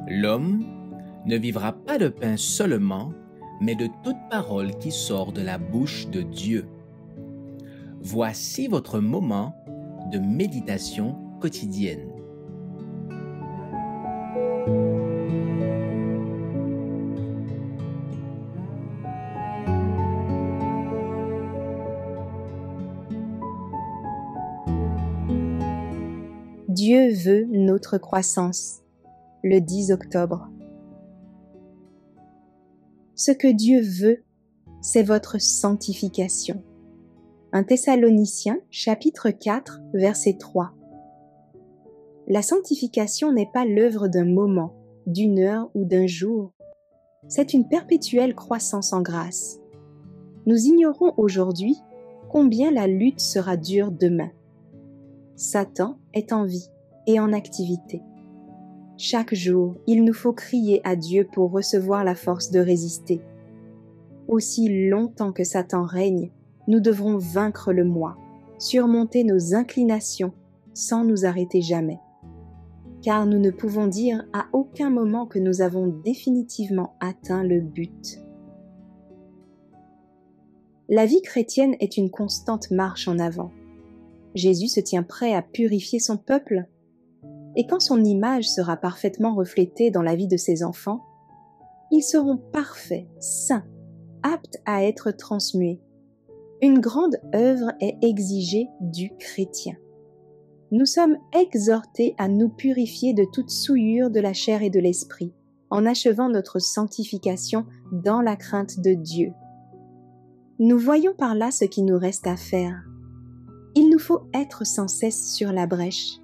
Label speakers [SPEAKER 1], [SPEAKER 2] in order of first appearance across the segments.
[SPEAKER 1] L'homme ne vivra pas de pain seulement, mais de toute parole qui sort de la bouche de Dieu. Voici votre moment de méditation quotidienne.
[SPEAKER 2] Dieu veut notre croissance. Le 10 octobre. Ce que Dieu veut, c'est votre sanctification. 1 Thessaloniciens, chapitre 4, verset 3. La sanctification n'est pas l'œuvre d'un moment, d'une heure ou d'un jour. C'est une perpétuelle croissance en grâce. Nous ignorons aujourd'hui combien la lutte sera dure demain. Satan est en vie et en activité. Chaque jour, il nous faut crier à Dieu pour recevoir la force de résister. Aussi longtemps que Satan règne, nous devrons vaincre le moi, surmonter nos inclinations sans nous arrêter jamais. Car nous ne pouvons dire à aucun moment que nous avons définitivement atteint le but. La vie chrétienne est une constante marche en avant. Jésus se tient prêt à purifier son peuple. Et quand son image sera parfaitement reflétée dans la vie de ses enfants, ils seront parfaits, saints, aptes à être transmués. Une grande œuvre est exigée du chrétien. Nous sommes exhortés à nous purifier de toute souillure de la chair et de l'esprit, en achevant notre sanctification dans la crainte de Dieu. Nous voyons par là ce qui nous reste à faire. Il nous faut être sans cesse sur la brèche.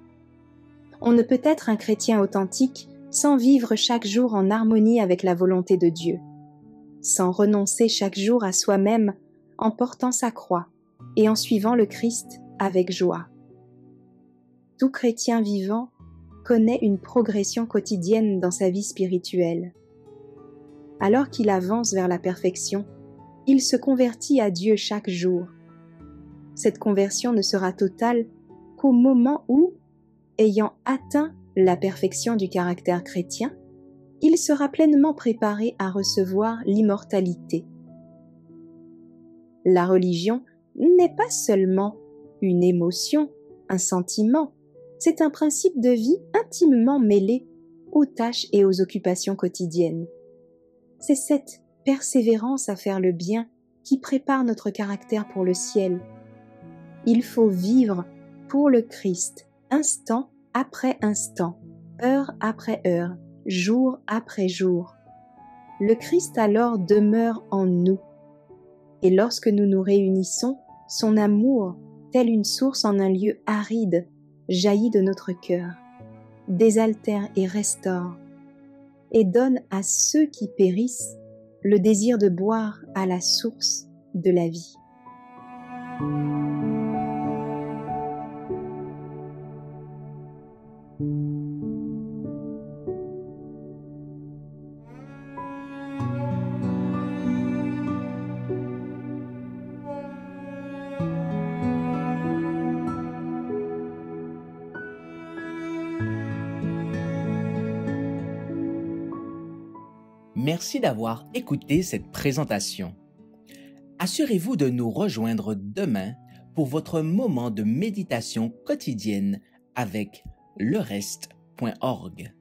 [SPEAKER 2] On ne peut être un chrétien authentique sans vivre chaque jour en harmonie avec la volonté de Dieu, sans renoncer chaque jour à soi-même en portant sa croix et en suivant le Christ avec joie. Tout chrétien vivant connaît une progression quotidienne dans sa vie spirituelle. Alors qu'il avance vers la perfection, il se convertit à Dieu chaque jour. Cette conversion ne sera totale qu'au moment où, ayant atteint la perfection du caractère chrétien, il sera pleinement préparé à recevoir l'immortalité. La religion n'est pas seulement une émotion, un sentiment, c'est un principe de vie intimement mêlé aux tâches et aux occupations quotidiennes. C'est cette persévérance à faire le bien qui prépare notre caractère pour le ciel. Il faut vivre pour le Christ, instant après instant, heure après heure, jour après jour. Le Christ alors demeure en nous. Et lorsque nous nous réunissons, son amour, tel une source en un lieu aride, jaillit de notre cœur, désaltère et restaure, et donne à ceux qui périssent le désir de boire à la source de la vie.
[SPEAKER 1] Merci d'avoir écouté cette présentation. Assurez-vous de nous rejoindre demain pour votre moment de méditation quotidienne avec lereste.org.